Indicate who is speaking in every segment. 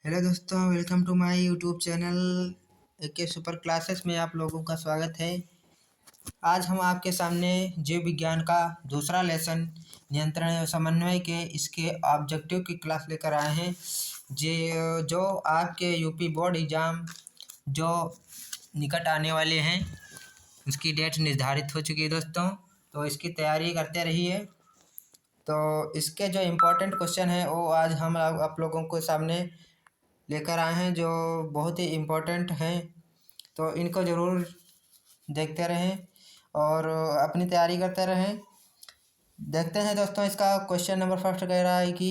Speaker 1: Hello दोस्तों, welcome to my YouTube channel के super classes में आप लोगों का स्वागत है। आज हम आपके सामने जीव विज्ञान का दूसरा लेसन नियंत्रण एवं समन्वय के इसके ऑब्जेक्टिव की क्लास लेकर आए हैं। जो आपके यूपी बोर्ड एग्ज़ाम जो निकट आने वाले हैं उसकी डेट निर्धारित हो चुकी है दोस्तों, तो इसकी तैयारी करते रहिए। तो इसके जो इम्पोर्टेंट क्वेश्चन हैं वो आज हम आप लोगों के सामने लेकर आए हैं, जो बहुत ही इम्पोर्टेंट हैं। तो इनको ज़रूर देखते रहें और अपनी तैयारी करते रहें। देखते हैं दोस्तों, इसका क्वेश्चन नंबर फर्स्ट कह रहा है कि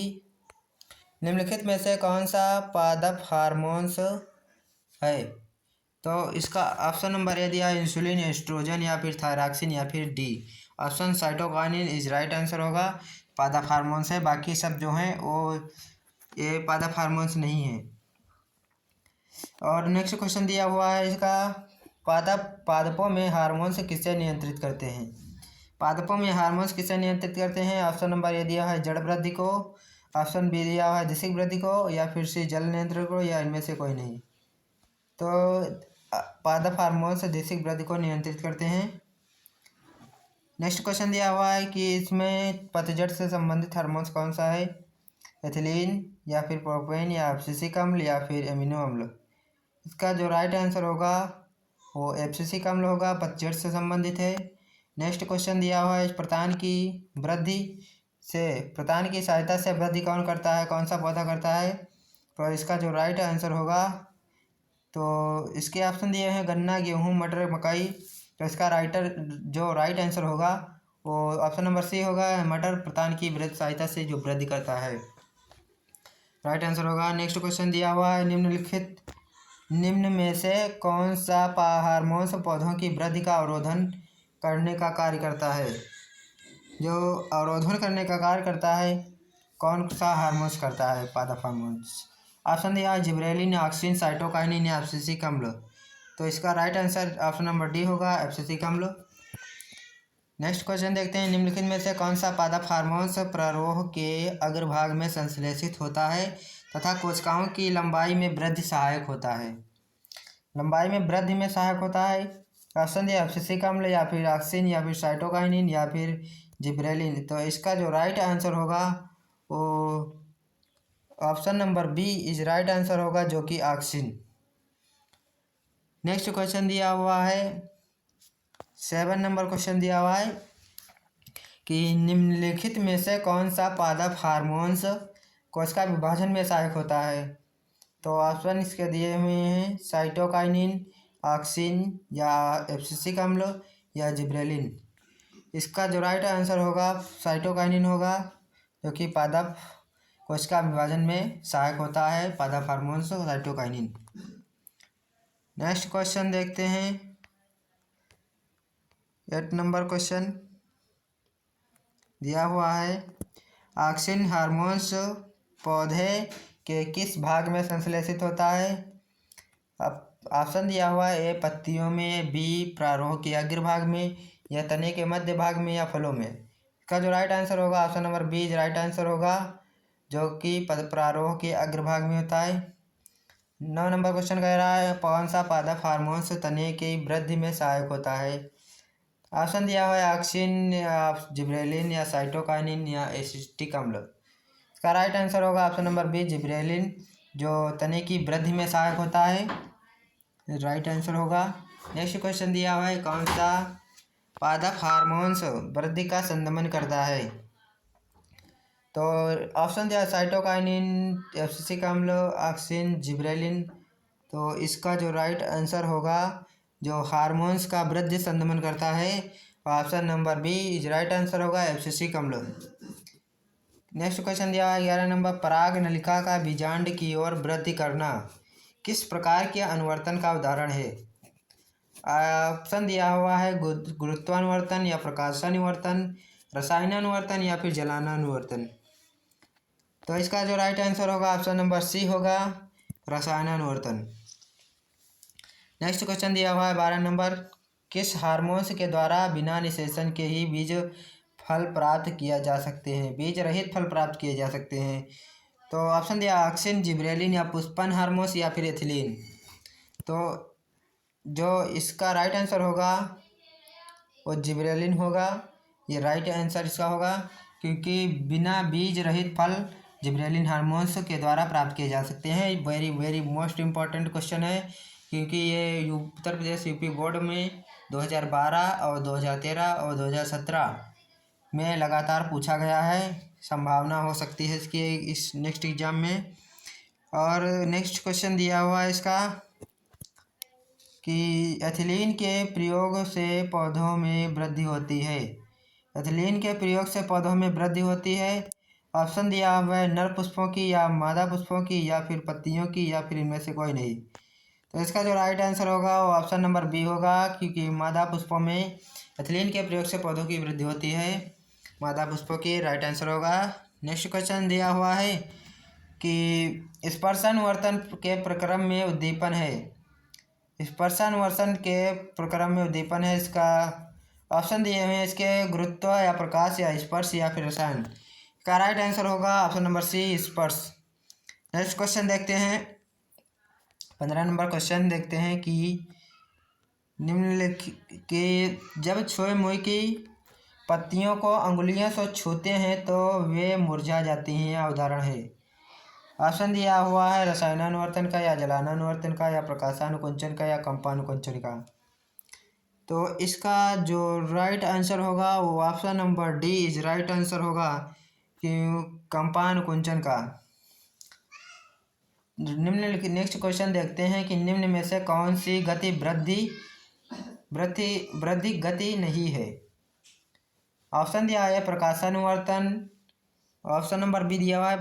Speaker 1: निम्नलिखित में से कौन सा पादप हार्मोन्स है। तो इसका ऑप्शन नंबर ए दिया है इंसुलिन, एस्ट्रोजन या फिर थायरॉक्सिन या फिर D. Option cytokinin is right answer होगा। पादप हार्मोन्स है, बाकी सब जो हैं वो ये पादप हार्मोन्स नहीं है। और नेक्स्ट क्वेश्चन दिया हुआ है इसका, पादपों में हार्मोन्स किससे नियंत्रित करते हैं। पादपों में हार्मोन्स किससे नियंत्रित करते हैं। ऑप्शन नंबर ए दिया है जड़ वृद्धि को, ऑप्शन बी दिया है दिशिक वृद्धि को, या फिर सी जल नियंत्रण को, या इनमें से कोई नहीं। तो पादप हार्मोन्स दिशिक वृद्धि को नियंत्रित करते हैं। नेक्स्ट क्वेश्चन दिया हुआ है कि इसमें पतझड़ से संबंधित हार्मोन्स कौन सा है। एथिलीन या फिर प्रोपेन या एब्सिसिक अम्ल या फिर एमिनो अम्ल। इसका जो राइट आंसर होगा वो एब्सिसिक अम्ल होगा, पतझड़ से संबंधित है। नेक्स्ट क्वेश्चन दिया हुआ है प्रतान की सहायता से वृद्धि कौन करता है, कौन सा पौधा करता है। तो इसका जो राइट आंसर होगा, तो इसके ऑप्शन दिए हैं गन्ना, गेहूँ, मटर, मकई। तो इसका राइट आंसर होगा वो ऑप्शन नंबर सी होगा, मटर प्रतान की सहायता से जो वृद्धि करता है, राइट आंसर होगा। नेक्स्ट क्वेश्चन दिया हुआ है निम्न में से कौन सा हार्मोन्स पौधों की वृद्धि का अवरोधन करने का कार्य करता है। जो अवरोधन करने का कार्य करता है कौन सा हार्मोन्स करता है, पादप हार्मोन्स। ऑप्शन दिया है जिब्रेलिन, ऑक्सिन, साइटोकाइनिन या एब्सिसिक अम्ल। तो इसका right answer option number D होगा, एब्सिसिक अम्ल। नेक्स्ट क्वेश्चन देखते हैं, निम्नलिखित में से कौन सा पादप हार्मोन्स प्ररोह के अग्रभाग में संश्लेषित होता है तथा कोशिकाओं की लंबाई में वृद्धि सहायक होता है। लंबाई में वृद्धि में सहायक होता है। ऑप्शन दिया एब्सिसिक अम्ल या फिर ऑक्सिन या फिर साइटोकाइनिन या फिर जिब्रेलिन। तो इसका जो राइट आंसर होगा वो option number B is right answer होगा, जो कि ऑक्सिन। नेक्स्ट क्वेश्चन दिया हुआ है 7 नंबर क्वेश्चन दिया हुआ है कि निम्नलिखित में से कौन सा पादप हार्मोन्स कोशिका विभाजन में सहायक होता है। तो ऑप्शन इसके दिए हुए हैं साइटोकाइनिन, ऑक्सिन या एब्सिसिक अम्ल या जिब्रेलिन। इसका जो राइट आंसर होगा साइटोकाइनिन होगा, जो कि पादप कोशिका विभाजन में सहायक होता है, पादप हार्मोन्स साइटोकाइनिन। नेक्स्ट क्वेश्चन देखते हैं 8 नंबर क्वेश्चन दिया हुआ है, ऑक्सिन हार्मोन्स पौधे के किस भाग में संश्लेषित होता है। ऑप्शन दिया हुआ है ए पत्तियों में, बी प्रारोह के अग्रभाग में, या तने के मध्य भाग में, या फलों में। इसका जो राइट आंसर होगा option number B right answer होगा, जो कि प्रारोह के अग्रभाग में होता है। 9 नंबर क्वेश्चन कह रहा है कौन सा पादप हार्मोन्स तने की वृद्धि में सहायक होता है। ऑप्शन दिया हुआ है ऑक्सिन या जिब्रेलिन या साइटोकाइनिन या एसिटिक अम्ल। इसका राइट आंसर होगा ऑप्शन नंबर बी जिब्रेलिन, जो तने की वृद्धि में सहायक होता है, राइट आंसर होगा। नेक्स्ट क्वेश्चन दिया हुआ है कौन सा पादप हार्मोन्स वृद्धि का संदमन करता है। तो ऑप्शन दिया साइटोकाइनिन, एब्सिसिक अम्ल, ऑक्सिन, जिब्रेलिन। तो इसका जो राइट आंसर होगा, जो हार्मोन्स का वृद्धि संदमन करता है, option number B is right answer होगा, एब्सिसिक अम्ल। नेक्स्ट क्वेश्चन दिया है 11 नंबर, पराग नलिका का बीजांड की ओर वृद्धि करना किस प्रकार के अनुवर्तन का उदाहरण है। ऑप्शन दिया हुआ है गुरुत्वानुवर्तन या प्रकाशानुवर्तन, रसायनानुवर्तन या फिर जलानानुवर्तन। तो इसका जो राइट आंसर होगा ऑप्शन नंबर सी होगा, रसायनानुवर्तन। नेक्स्ट क्वेश्चन दिया हुआ है 12 नंबर, किस हार्मोन्स के द्वारा बिना निषेचन के ही बीज फल प्राप्त किया जा सकते हैं, बीज रहित फल प्राप्त किए जा सकते हैं। तो ऑप्शन दिया ऑक्सिन, जिब्रेलिन या पुष्पन हार्मोस या फिर एथिलीन। तो जो इसका राइट आंसर होगा वो जिब्रेलिन होगा। ये राइट आंसर इसका होगा, क्योंकि बिना बीज रहित फल जिब्रेलिन हार्मोन्स के द्वारा प्राप्त किए जा सकते हैं। Very very most important question है, क्योंकि ये उत्तर प्रदेश यूपी बोर्ड में 2012 और 2013 और 2017 में लगातार पूछा गया है। संभावना हो सकती है इसकी इस नेक्स्ट एग्जाम में। और नेक्स्ट क्वेश्चन दिया हुआ है इसका कि एथिलीन के प्रयोग से पौधों में वृद्धि होती है। एथिलीन के प्रयोग से पौधों में वृद्धि होती है। ऑप्शन दिया हुआ है नर पुष्पों की या मादा पुष्पों की या फिर पत्तियों की या फिर इनमें से कोई नहीं। तो इसका जो राइट आंसर होगा वो ऑप्शन नंबर बी होगा, क्योंकि मादा पुष्पों में एथिलीन के प्रयोग से पौधों की वृद्धि होती है। मादा पुष्पों की राइट आंसर होगा। नेक्स्ट क्वेश्चन दिया हुआ है कि स्पर्शानुवर्तन के प्रक्रम में उद्दीपन है। स्पर्शानुवर्तन के प्रक्रम में उद्दीपन है। इसका ऑप्शन दिए हुए हैं इसके गुरुत्व या प्रकाश या स्पर्श या फिर रसायन। इसका राइट आंसर होगा ऑप्शन नंबर सी, स्पर्श। नेक्स्ट क्वेश्चन देखते हैं, 15 नंबर क्वेश्चन देखते हैं कि निम्नलिखित के जब छोए मुई की पत्तियों को अंगुलियों से छूते हैं तो वे मुरझा जाती हैं, या उदाहरण है। ऑप्शन दिया हुआ है रसायनानुवर्तन का या जलानानुवर्तन का या प्रकाशानुकुंचन का या कंपानुकुंचन का। तो इसका जो राइट आंसर होगा वो option number D is right answer होगा, कि कंपानुकुंचन का। निम्नलिखित नेक्स्ट क्वेश्चन देखते हैं कि निम्न में से कौन सी गति वृद्धि गति नहीं है। ऑप्शन दिया है प्रकाशानुवर्तन, ऑप्शन नंबर बी दिया हुआ है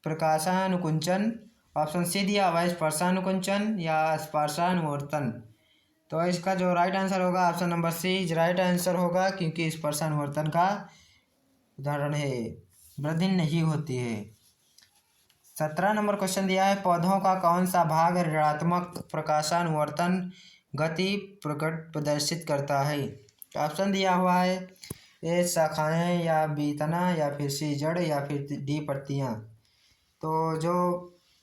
Speaker 1: प्रकाशानुकुंचन, ऑप्शन सी दिया हुआ है स्पर्शानुकुंचन या स्पर्शानुवर्तन। तो इसका जो राइट आंसर होगा option number C is right answer होगा, क्योंकि स्पर्शानुवर्तन का उदाहरण है, वृद्धि नहीं होती है। 17 नंबर क्वेश्चन दिया है पौधों का कौन सा भाग ऋणात्मक प्रकाशानुवर्तन गति प्रदर्शित करता है। ऑप्शन दिया हुआ है ए शाखाएं या बी तना या फिर सी जड़ या फिर डी पत्तियां। तो जो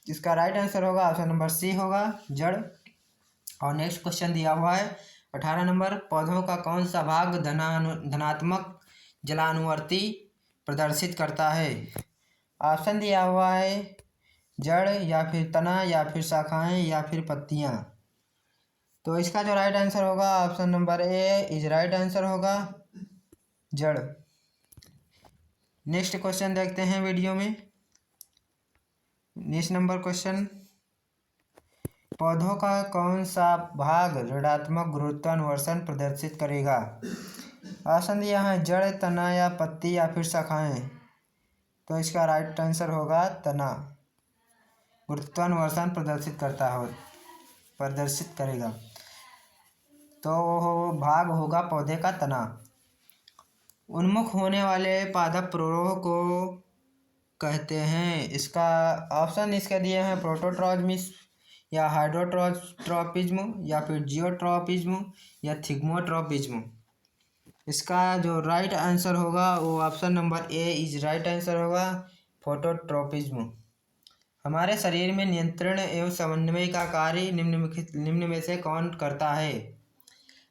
Speaker 1: इसका राइट आंसर होगा ऑप्शन नंबर सी होगा, जड़। और नेक्स्ट क्वेश्चन दिया हुआ है 18 नंबर पौधों का कौन सा भाग धनात्मक जलानुवर्ती प्रदर्शित करता है। ऑप्शन दिया हुआ है जड़ या फिर तना या फिर शाखाएं या फिर पत्तियां। तो इसका जो राइट आंसर होगा option number A is right answer होगा, जड़। नेक्स्ट क्वेश्चन देखते हैं वीडियो में। नेक्स्ट नंबर क्वेश्चन पौधों का कौन सा भाग ऋणात्मक गुरुत्वाकर्षण प्रदर्शित करेगा। ऑप्शन दिया है जड़, तना या पत्ती या फिर शाखाएं। तो इसका राइट आंसर होगा तना, गुरुत्वाकर्षण प्रदर्शित करेगा। तो भाग होगा पौधे का तना। उन्मुख होने वाले पादप प्ररोह को कहते हैं। इसका ऑप्शन इसके दिए हैं प्रोटोट्रॉज्मिस या हाइड्रोट्रॉपिज्म या फिर जियोट्रॉपिज्म या थिग्मोट्रॉपिज्म। इसका जो राइट आंसर होगा वो option number A is right answer होगा, फोटोट्रॉपिज्म। हमारे शरीर में नियंत्रण एवं समन्वय का कार्य निम्न में से कौन करता है।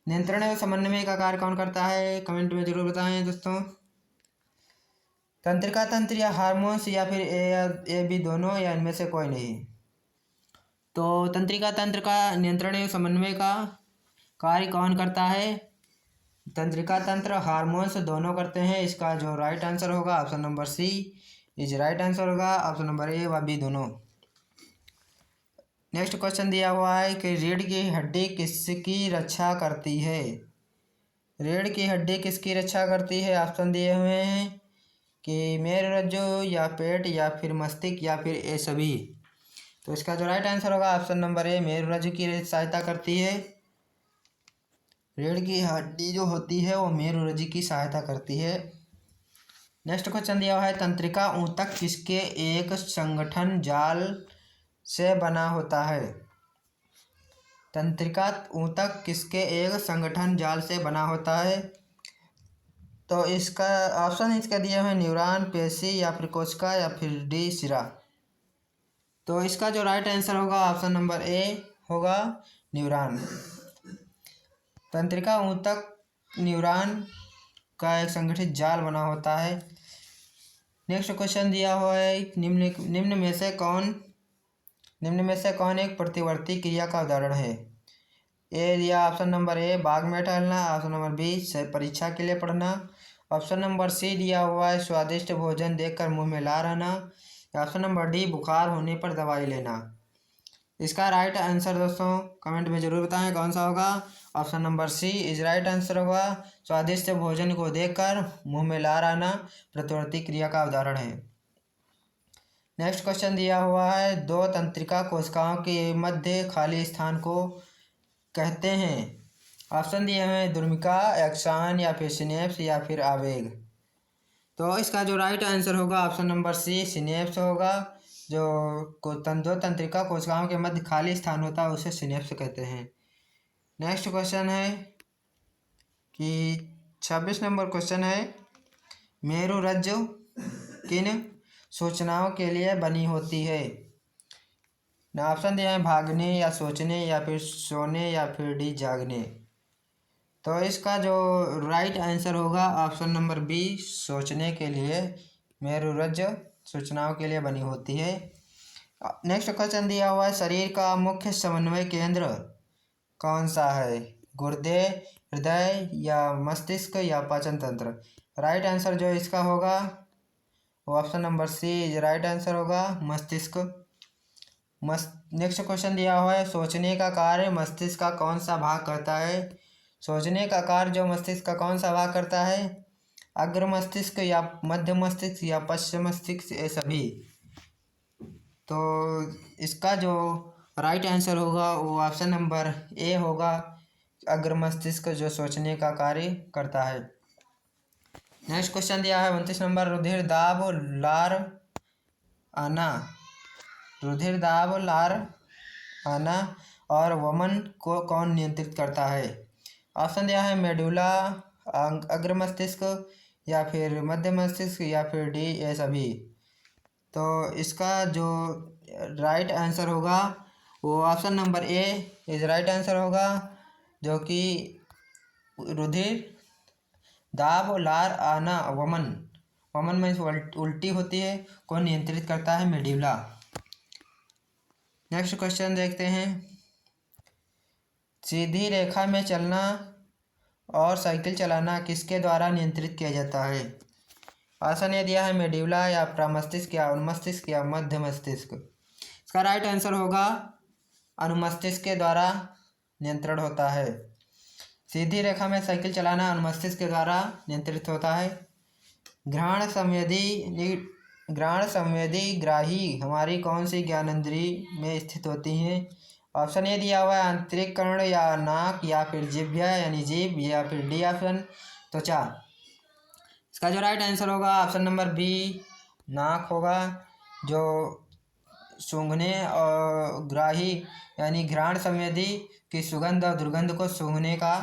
Speaker 1: नियंत्रण एवं समन्वय का कार्य कौन करता है, कमेंट में जरूर बताएं दोस्तों। तंत्रिका तंत्र या हार्मोन्स या फिर ए बी दोनों या इनमें से कोई नहीं। तो तंत्रिका तंत्र का नियंत्रण एवं समन्वय का कार्य कौन करता है। तंत्रिका तंत्र हार्मोन्स दोनों करते हैं। इसका जो राइट आंसर होगा option number C is right answer होगा, ऑप्शन नंबर ए व बी दोनों। नेक्स्ट क्वेश्चन दिया हुआ है कि रीढ़ की हड्डी किसकी रक्षा करती है। रीढ़ की हड्डी किसकी रक्षा करती है। ऑप्शन दिए हुए हैं कि मेरुरज्जु या पेट या फिर मस्तिष्क या फिर ए सभी। तो इसका जो राइट आंसर होगा ऑप्शन नंबर ए मेरुरज्जु की सहायता करती है। रीढ़ की हड्डी जो होती है वो मेरुरज्जु की सहायता करती है। नेक्स्ट क्वेश्चन दिया हुआ है तंत्रिका ऊतक किसके एक संगठन जाल से बना होता है। तंत्रिका ऊतक किसके एक संगठन जाल से बना होता है। तो इसका ऑप्शन इसका दिया हुआ है न्यूरॉन, पेशी या फिर कोशिका या फिर डी सिरा। तो इसका जो राइट आंसर होगा ऑप्शन नंबर ए होगा न्यूरॉन। तंत्रिका ऊतक न्यूरॉन का एक संगठित जाल बना होता है। नेक्स्ट क्वेश्चन दिया हुआ है निम्न में से कौन एक प्रतिवर्ती क्रिया का उदाहरण है। ए दिया ऑप्शन नंबर ए बाग में टहलना, ऑप्शन नंबर बी परीक्षा के लिए पढ़ना, ऑप्शन नंबर सी दिया हुआ है स्वादिष्ट भोजन देखकर मुंह में ला रहना, ऑप्शन नंबर डी बुखार होने पर दवाई लेना। इसका राइट आंसर दोस्तों कमेंट में जरूर बताएं कौन सा होगा। Option number C is right answer होगा। स्वादिष्ट भोजन को देखकर मुंह में ला रहना प्रतिवर्ती क्रिया का उदाहरण है। नेक्स्ट क्वेश्चन दिया हुआ है दो तंत्रिका कोशिकाओं के मध्य खाली स्थान को कहते हैं। ऑप्शन दिए हुए हैं द्रुमिका, एक्सान या फिर सिनेप्स या फिर आवेग। तो इसका जो राइट आंसर होगा ऑप्शन नंबर सी सिनेप्स होगा। दो तंत्रिका कोशिकाओं के मध्य खाली स्थान होता है उसे सिनेप्स कहते हैं। नेक्स्ट क्वेश्चन है कि 26 नंबर क्वेश्चन है मेरुरज्जु किन सूचनाओं के लिए बनी होती है। ऑप्शन दिए हैं भागने या सोचने या फिर सोने या फिर डी जागने। तो इसका जो राइट आंसर होगा ऑप्शन नंबर बी सोचने के लिए मेरुरज्जु सूचनाओं के लिए बनी होती है। नेक्स्ट क्वेश्चन दिया हुआ है शरीर का मुख्य समन्वय केंद्र कौन सा है। गुर्दे, हृदय या मस्तिष्क या पाचन तंत्र। राइट आंसर जो इसका होगा वो option number C right answer होगा मस्तिष्क। नेक्स्ट क्वेश्चन दिया हुआ है सोचने का कार्य मस्तिष्क का कौन सा भाग करता है। सोचने का कार्य जो मस्तिष्क का कौन सा भाग करता है। अग्र मस्तिष्क या मध्य मस्तिष्क या पश्चिम मस्तिष्क ये सभी। तो इसका जो राइट आंसर होगा वो ऑप्शन नंबर ए होगा अग्र मस्तिष्क जो सोचने का कार्य करता है। नेक्स्ट क्वेश्चन दिया है 29 नंबर रुधिर दाब लार आना और वमन को कौन नियंत्रित करता है। ऑप्शन दिया है मेडुला, अग्र मस्तिष्क या फिर मध्य मस्तिष्क या फिर डी ये सभी। तो इसका जो राइट आंसर होगा वो option number A is right answer होगा जो कि रुधिर दाब लार आना वमन में उल्टी होती है को नियंत्रित करता है मेडुला। नेक्स्ट क्वेश्चन देखते हैं सीधी रेखा में चलना और साइकिल चलाना किसके द्वारा नियंत्रित किया जाता है। ऑप्शन ए दिया है मेडुला या प्रमस्तिष्क या अनुमस्तिष्क या मध्य मस्तिष्क। इसका राइट आंसर होगा अनुमस्तिष्क के द्वारा नियंत्रण होता है। सीधी रेखा में साइकिल चलाना अनुमस्तिष्क के द्वारा नियंत्रित होता है। घ्राण संवेदी ग्राही हमारी कौन सी ज्ञानेंद्रिय में स्थित होती हैं। ऑप्शन ए दिया हुआ है आंतरिक कर्ण या नाक या फिर जिह्वा यानी जीभ या फिर डी ऑप्शन त्वचा। इसका जो राइट आंसर होगा ऑप्शन नंबर बी नाक होगा जो सूंघने और ग्राही यानी घ्राण संवेदी की सुगंध और दुर्गंध को सूंघने का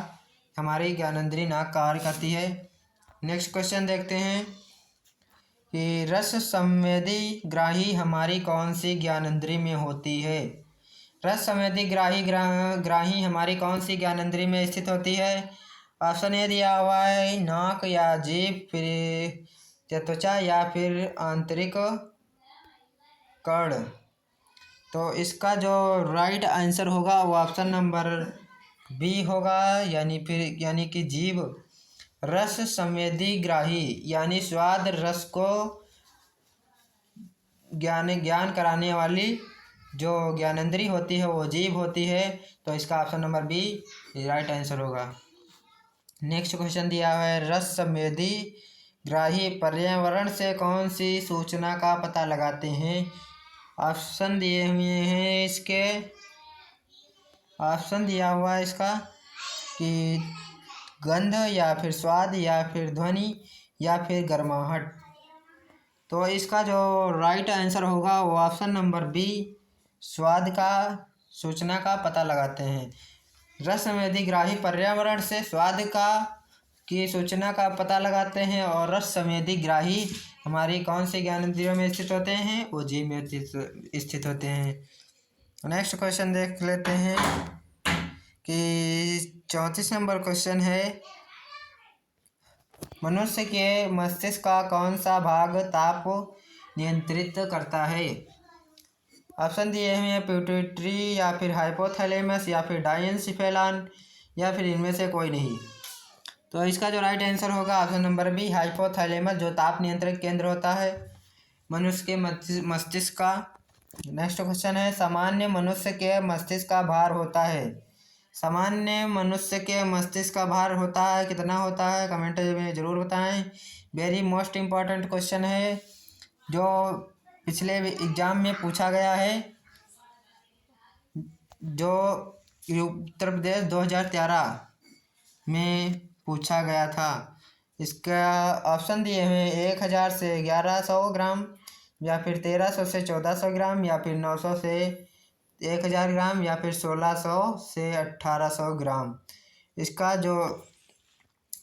Speaker 1: हमारी ज्ञानेंद्रिय नाक कार्य करती है। नेक्स्ट क्वेश्चन देखते हैं कि रस संवेदी ग्राही हमारी कौन सी ज्ञानेंद्रिय में होती है। रस संवेदी ग्राही हमारी कौन सी ज्ञानेंद्रिय में स्थित होती है। ऑप्शन ए दिया हुआ है नाक या जीभ फिर त्वचा या फिर आंतरिक कर्ण। तो इसका जो राइट आंसर होगा वो ऑप्शन नंबर बी होगा यानी कि जीभ। रस संवेदी ग्राही यानी स्वाद रस को ज्ञान कराने वाली जो ज्ञानेंद्रिय होती है वो जीभ होती है। तो इसका option number B right answer होगा। नेक्स्ट क्वेश्चन दिया है रस संवेदी ग्राही पर्यावरण से कौन सी सूचना का पता लगाते हैं। ऑप्शन दिए हुए हैं इसके ऑप्शन दिया हुआ है इसका कि गंध या फिर स्वाद या फिर ध्वनि या फिर गर्माहट। तो इसका जो राइट आंसर होगा वो ऑप्शन नंबर बी स्वाद का सूचना का पता लगाते हैं। रस संवेदी ग्राही पर्यावरण से स्वाद का की सूचना का पता लगाते हैं और रस संवेदी ग्राही हमारी कौन सी ज्ञानेंद्रियों में स्थित होते हैं, वो जीभ में स्थित होते हैं। नेक्स्ट क्वेश्चन देख लेते हैं कि 34 नंबर क्वेश्चन है, मनुष्य के मस्तिष्क का कौन सा भाग ताप नियंत्रित करता है। ऑप्शन दिए हुए हैं पिट्यूटरी या फिर हाइपोथैलेमस या फिर डायंसिफेलान या फिर इनमें से कोई नहीं। तो इसका जो राइट आंसर होगा ऑप्शन नंबर बी हाइपोथैलेमस, जो ताप नियंत्रित केंद्र होता है मनुष्य के मस्तिष्क का। नेक्स्ट क्वेश्चन है, सामान्य मनुष्य के मस्तिष्क का भार होता है। सामान्य मनुष्य के मस्तिष्क का भार होता है, कितना होता है, कमेंट में ज़रूर बताएं। वेरी मोस्ट इम्पॉर्टेंट क्वेश्चन है जो पिछले एग्जाम में पूछा गया है, जो उत्तर प्रदेश 2013 में पूछा गया था। इसका ऑप्शन दिए हुए 1000 से 1100 ग्राम या फिर 1300 से 1400 ग्राम या फिर 900 से 1000 ग्राम या फिर 1600 से 1800 ग्राम। इसका जो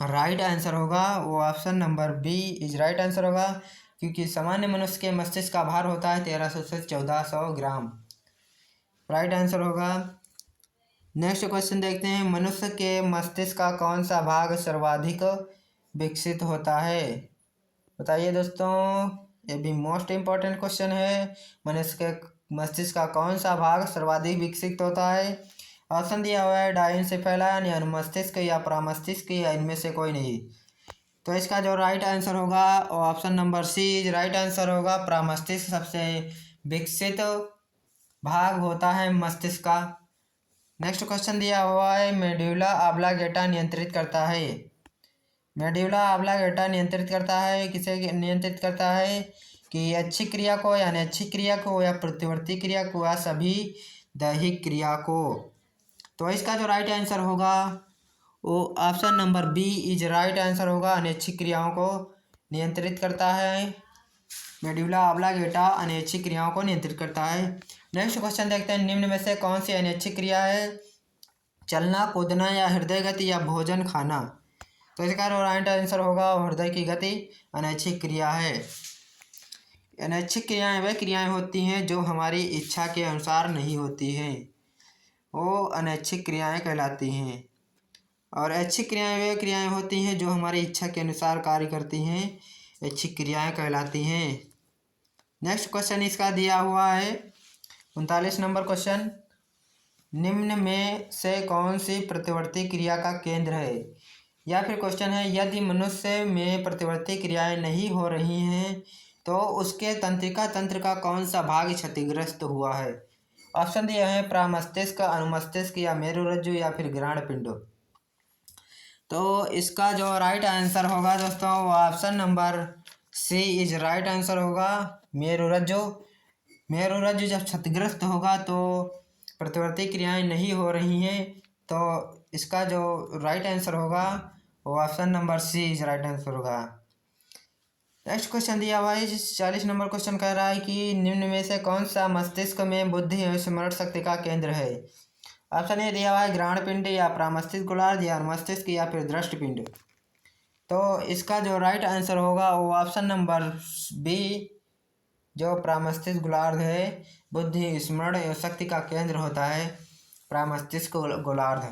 Speaker 1: राइट आंसर होगा वो option number B is right answer होगा, क्योंकि सामान्य मनुष्य के मस्तिष्क का भार होता है 1300 से 1400 ग्राम। राइट आंसर होगा। नेक्स्ट क्वेश्चन देखते हैं, मनुष्य के मस्तिष्क का कौन सा भाग सर्वाधिक विकसित होता है। बताइए दोस्तों, ये भी मोस्ट इम्पॉर्टेंट क्वेश्चन है। मनुष्य के मस्तिष्क का कौन सा भाग सर्वाधिक विकसित होता है। ऑप्शन दिया हुआ है डायंसिफेलान या मस्तिष्क या प्रमस्तिष्क या इनमें से कोई नहीं। तो इसका जो राइट आंसर होगा वो option number C right answer होगा। प्रमस्तिष्क सबसे विकसित भाग होता है मस्तिष्क का। नेक्स्ट क्वेश्चन दिया हुआ है, मेड्यूला ऑब्लांगेटा नियंत्रित करता है। मेड्यूला ऑब्लांगेटा नियंत्रित करता है, किसे नियंत्रित करता है कि अच्छी क्रिया को या अनैच्छिक क्रिया को या प्रतिवर्ती क्रिया को या सभी दैहिक क्रिया को। तो इसका जो राइट आंसर होगा वो option number B is right answer होगा। अनैच्छिक क्रियाओं को नियंत्रित करता है मेड्यूला ऑब्लांगेटा, अनैच्छिक क्रियाओं को नियंत्रित करता है। नेक्स्ट क्वेश्चन देखते हैं, निम्न में से कौन सी अनैच्छिक क्रिया है। चलना, कूदना या हृदय गति या भोजन खाना। तो इसका राइट आंसर होगा हृदय की गति अनैच्छिक क्रिया है। अनैच्छिक क्रियाएं वे क्रियाएं होती हैं जो हमारी इच्छा के अनुसार नहीं होती हैं, वो अनैच्छिक क्रियाएं कहलाती हैं। और ऐच्छिक क्रियाएं वे क्रियाएं होती हैं जो हमारी इच्छा के अनुसार कार्य करती हैं, ऐच्छिक क्रियाएं कहलाती हैं। नेक्स्ट क्वेश्चन इसका दिया हुआ है 39 नंबर क्वेश्चन, निम्न में से कौन सी प्रतिवर्ती क्रिया का केंद्र है। या फिर क्वेश्चन है, यदि मनुष्य में प्रतिवर्ती क्रियाएं नहीं हो रही हैं तो उसके तंत्रिका तंत्र का कौन सा भाग क्षतिग्रस्त हुआ है। ऑप्शन दिए हैं प्रमस्तिष्क, अनुमस्तिष्क या मेरुरज्जु या फिर ग्राण पिंड। तो इसका जो राइट आंसर होगा दोस्तों वो option number C is right answer होगा। मेरुरज्जु। मेरुरज्जु जब क्षतिग्रस्त होगा तो प्रतिवर्ती क्रियाएं नहीं हो रही हैं, तो इसका जो राइट आंसर होगा वो option number C is right answer होगा। नेक्स्ट क्वेश्चन दिया हुआ है 40 नंबर क्वेश्चन कह रहा है कि निम्न में से कौन सा मस्तिष्क में बुद्धि और स्मरण शक्ति का केंद्र है। ऑप्शन ए दिया हुआ है ग्राण पिंड या प्रमस्तिष्क गोलार्ध या मस्तिष्क या फिर दृष्टि पिंड। तो इसका जो राइट आंसर होगा वो ऑप्शन नंबर बी जो प्रमस्तिष्क गोलार्ध है, बुद्धि स्मरण एवं शक्ति का केंद्र होता है प्रमस्तिष्क गोलार्ध।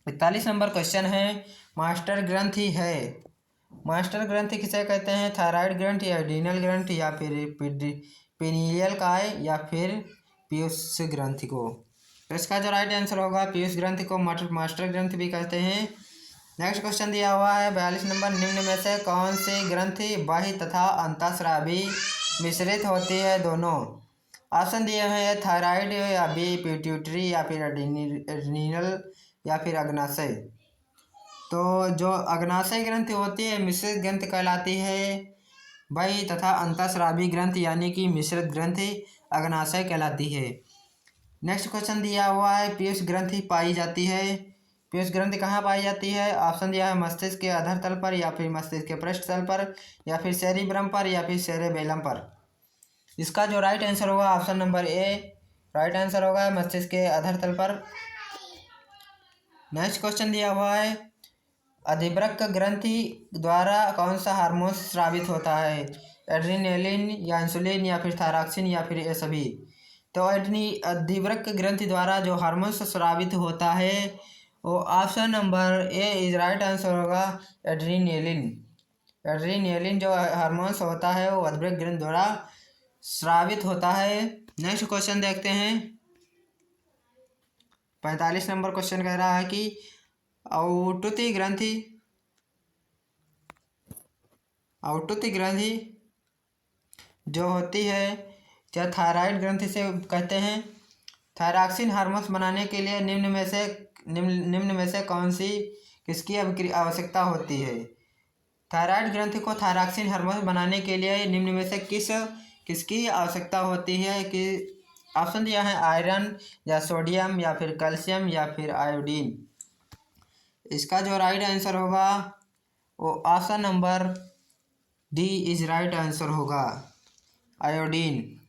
Speaker 1: 41 नंबर क्वेश्चन है, मास्टर ग्रंथि है। मास्टर ग्रंथि किसे कहते हैं, थायराइड ग्रंथि या एड्रीनल ग्रंथि या फिर पिनियल काय या फिर पीयूष ग्रंथि को। तो इसका जो राइट आंसर होगा पीयूष ग्रंथि को मास्टर ग्रंथि भी कहते हैं। नेक्स्ट क्वेश्चन दिया हुआ है 42 नंबर, निम्न में से कौन सी ग्रंथि बाह्य तथा अंतःस्रावी मिश्रित होती है दोनों। ऑप्शन दिए हुए हैं थायराइड या बी पिट्यूटरी या फिर एड्रीनल या फिर अग्नाशय। तो जो अग्नाशय ग्रंथि होती है मिश्रित ग्रंथि कहलाती है। बाह्य तथा अंतःस्रावी ग्रंथि यानी कि मिश्रित ग्रंथि अग्नाशय कहलाती है। नेक्स्ट क्वेश्चन दिया हुआ है, पीयूष ग्रंथि पाई जाती है। पीयूष ग्रंथि कहाँ पाई जाती है। ऑप्शन दिया है मस्तिष्क के अधर तल पर या फिर मस्तिष्क के पृष्ठ तल पर या फिर सेरिब्रम पर या फिर सेरेबेलम पर। इसका जो राइट आंसर होगा ऑप्शन नंबर ए राइट आंसर होगा, मस्तिष्क के अधर तल पर। नेक्स्ट क्वेश्चन दिया हुआ है अधिवृक्क ग्रंथि द्वारा कौन सा हार्मोन स्रावित होता है? एड्रेनालिन या इंसुलिन या फिर थायरॉक्सिन या फिर ये सभी। तो अधिवृक्क ग्रंथि द्वारा जो हार्मोन स्रावित होता है वो option number A is right answer होगा, एड्रेनालिन। एड्रेनालिन जो हार्मोन्स होता है वो अधिवृक्क ग्रंथि द्वारा स्रावित होता है। नेक्स्ट क्वेश्चन देखते हैं। 45 नंबर क्वेश्चन कह रहा है कि औटुति ग्रंथि जो होती है क्या थायराइड ग्रंथि से कहते हैं। थायरॉक्सिन हार्मोन्स बनाने के लिए निम्न में से कौन सी किसकी आवश्यकता होती है? थायराइड ग्रंथि को थायरॉक्सिन हार्मोन्स बनाने के लिए निम्न में से किसकी आवश्यकता होती है? कि ऑप्शन दिया है आयरन या सोडियम या फिर कैल्शियम या फिर आयोडीन। इसका जो राइट आंसर होगा वो option number D is right answer होगा, iodine.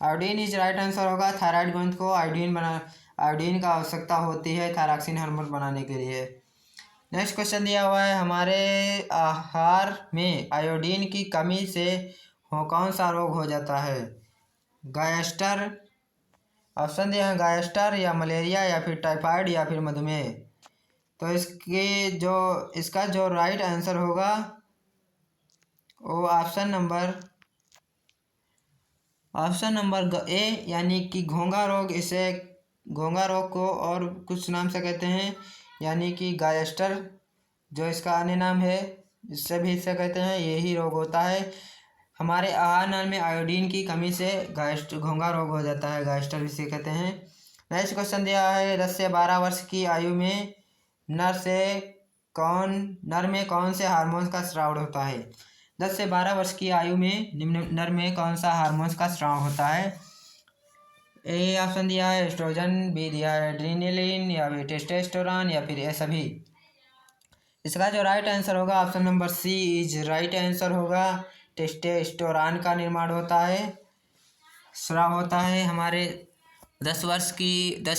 Speaker 1: Iodine is right answer होगा। थायराइड ग्रंथि को आयोडीन का आवश्यकता होती है थायरॉक्सिन हार्मोन बनाने के लिए। नेक्स्ट क्वेश्चन दिया हुआ है, हमारे आहार में आयोडीन की कमी से कौन सा रोग हो जाता है? गैस्ट्र, ऑप्शन दिया है गैस्ट्र या मलेरिया या फिर टाइफाइड या फिर मधुमेह। तो इसका जो राइट आंसर होगा वो ऑप्शन नंबर ए यानी कि घोंघा रोग। इसे घोंघा रोग को और कुछ नाम से कहते हैं, यानी कि गैस्ट्र जो इसका अन्य नाम है, इससे भी इसे कहते हैं, यही रोग होता है। हमारे आहार नाल में आयोडीन की कमी से घोंघा रोग हो जाता है, गैस्ट्र इसे कहते हैं। नेक्स्ट क्वेश्चन दिया है, 10 से 12 वर्ष की आयु में नर में कौन से हार्मोन्स का स्राव होता है? 10 से 12 वर्ष की आयु में नर में कौन सा हार्मोन्स का स्राव होता है? ए ऑप्शन दिया है एस्ट्रोजन, बी दिया है एड्रेनालिन या फिर टेस्टोस्टेरोन या फिर ये सभी। इसका जो राइट आंसर होगा option number C is right answer होगा, टेस्टोस्टेरोन का निर्माण होता है, स्राव होता है। हमारे 10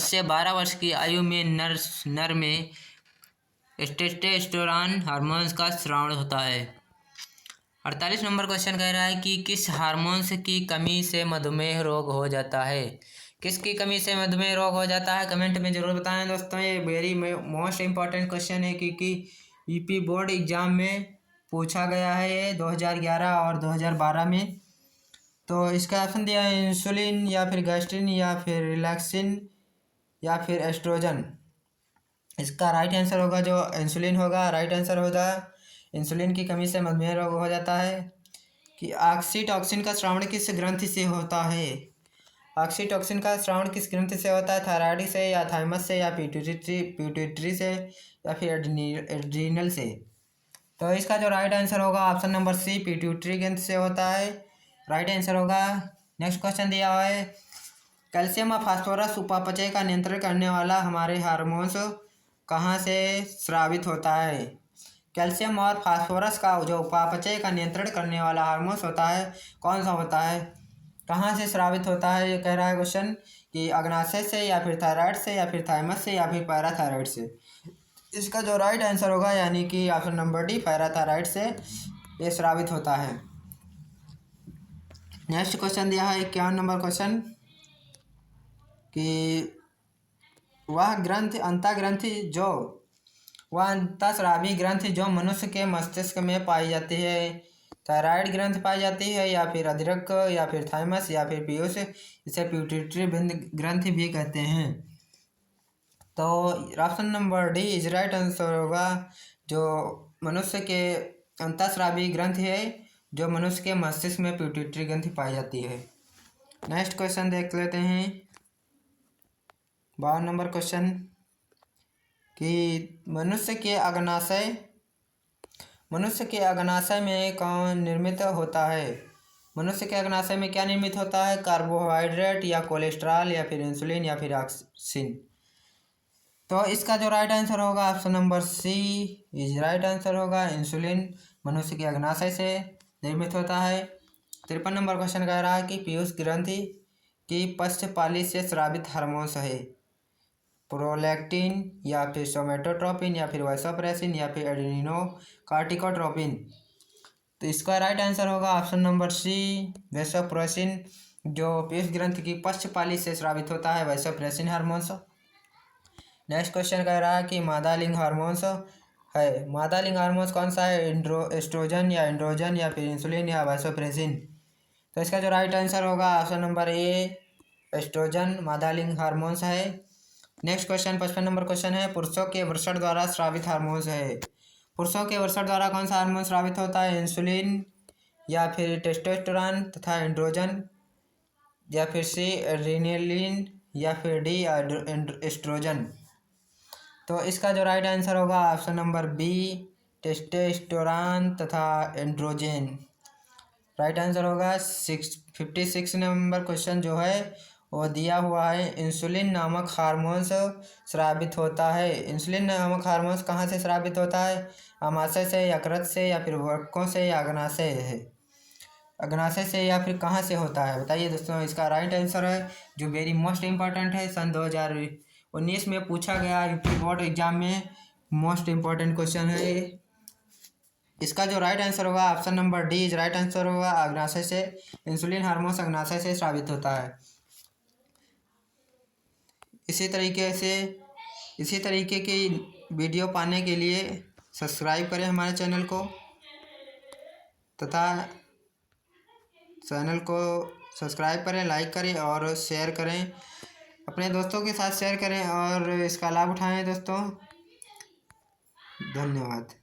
Speaker 1: से 12 वर्ष की आयु में नर में टेस्टोस्टेरोन हार्मोन्स का स्राव होता है। 48 नंबर क्वेश्चन कह रहा है कि किस हार्मोन्स की कमी से मधुमेह रोग हो जाता है? किसकी कमी से मधुमेह रोग हो जाता है? कमेंट में ज़रूर बताएं दोस्तों। ये वेरी मोस्ट इम्पॉर्टेंट क्वेश्चन है क्योंकि यूपी बोर्ड एग्ज़ाम में पूछा गया है ये 2011 और 2012 में। तो इसका ऑप्शन दिया है इंसुलिन या फिर गैस्ट्रिन या फिर रिलैक्सिन या फिर एस्ट्रोजन। इसका राइट आंसर होगा जो इंसुलिन होगा, राइट आंसर होगा। इंसुलिन की कमी से मधुमेह रोग हो जाता है। कि ऑक्सीटॉक्सिन का स्रावण किस ग्रंथि से होता है? ऑक्सीटॉक्सिन का स्रावण किस ग्रंथि से होता है? थायराइड से या थाइमस से या पिट्यूटरी से या फिर एड्रीनल से। तो इसका जो राइट आंसर होगा ऑप्शन नंबर सी, पिट्यूटरी ग्रंथि से होता है, राइट आंसर होगा। नेक्स्ट क्वेश्चन दिया हुआ है, कैल्शियम और फास्फोरस उपापचय का नियंत्रण करने वाला हमारे हार्मोन्स कहाँ से स्रावित होता है? कैल्शियम और फास्फोरस का जो उपापचय का नियंत्रण करने वाला हार्मोन्स होता है कौन सा होता है, कहाँ से स्रावित होता है? ये कह रहा है क्वेश्चन कि अग्नाशय से या फिर थायराइड से या फिर थाइमस से या फिर पैराथायराइड से। इसका जो राइट आंसर होगा यानी कि ऑप्शन नंबर डी, पैराथायराइड से ये स्रावित होता है। नेक्स्ट क्वेश्चन दिया है 51 नंबर क्वेश्चन कि वह अंतःस्रावी ग्रंथि जो मनुष्य के मस्तिष्क में पाई जाती है, थायराइड ग्रंथि पाई जाती है या फिर अधिवृक्क या फिर थाइमस या फिर पीयूष, इसे पिट्यूटरी ग्रंथि भी कहते हैं। तो option number D is right answer होगा, जो मनुष्य के अंतःस्रावी ग्रंथि है जो मनुष्य के मस्तिष्क में पिट्यूटरी ग्रंथि पाई जाती है। नेक्स्ट क्वेश्चन देख लेते हैं 52 नंबर क्वेश्चन कि मनुष्य के अग्नाशय में कौन निर्मित होता है? मनुष्य के अग्नाशय में क्या निर्मित होता है? कार्बोहाइड्रेट या कोलेस्ट्रॉल या फिर इंसुलिन या फिर ऑक्सीन। तो इसका जो राइट आंसर होगा option number C is right answer होगा, इंसुलिन मनुष्य के अग्नाशय से निर्मित होता है। 53 नंबर क्वेश्चन कह रहा है कि पीयूष ग्रंथि की पश्चपाली से स्रावित हार्मोन्स है। प्रोलैक्टिन या फिर सोमेटोट्रोपिन या फिर वैसोप्रेसिन या फिर एडेनिनोकार्टिकोट्रोपिन। तो इसका राइट आंसर होगा ऑप्शन नंबर सी, वैसोप्रेसिन, जो पीयूष ग्रंथि की पक्षपाली से स्रावित होता है, वैसोप्रेसिन हार्मोन्स। नेक्स्ट क्वेश्चन कह रहा है कि मादा लिंग हार्मोन्स है, मादा लिंग हार्मोन्स कौन सा है, एस्ट्रोजन या एंड्रोजन या फिर इंसुलिन या वैसोप्रेसिन। तो इसका जो राइट आंसर होगा ऑप्शन नंबर ए, एस्ट्रोजन मादा लिंग हार्मोन्स है। नेक्स्ट क्वेश्चन 55 नंबर क्वेश्चन है, पुरुषों के वृषण द्वारा स्रावित हार्मोन्स है, पुरुषों के वृषण द्वारा कौन सा हार्मोन स्रावित होता है, इंसुलिन या फिर टेस्टोस्टेरोन तथा एंड्रोजन या फिर सी एड्रेनलिन या फिर डी एस्ट्रोजन। तो इसका जो राइट आंसर होगा ऑप्शन नंबर बी, टेस्टोस्टेरोन तथा एंड्रोजन। राइट आंसर होगा 56 नंबर क्वेश्चन जो है वो दिया हुआ है, इंसुलिन नामक हार्मोन्स स्रावित होता है। इंसुलिन नामक हार्मोन्स कहाँ से स्रावित होता है, आमाशय से, यकृत से या फिर वृक्कों से या अग्नाशय है, अग्नाशय से या फिर कहाँ से होता है, बताइए दोस्तों। इसका राइट आंसर है जो वेरी मोस्ट इम्पॉर्टेंट है, सन 2019 में पूछा गया यूपी बोर्ड एग्जाम में, मोस्ट इम्पॉर्टेंट क्वेश्चन है। इसका जो राइट आंसर होगा option number D is right answer होगा, अग्नाशय से। इंसुलिन हार्मोन अग्नाशय से स्रावित होता है। इसी तरीके की वीडियो पाने के लिए सब्सक्राइब करें हमारे चैनल को, तथा चैनल को सब्सक्राइब करें, लाइक करें और शेयर करें, अपने दोस्तों के साथ शेयर करें और इसका लाभ उठाएं दोस्तों। धन्यवाद।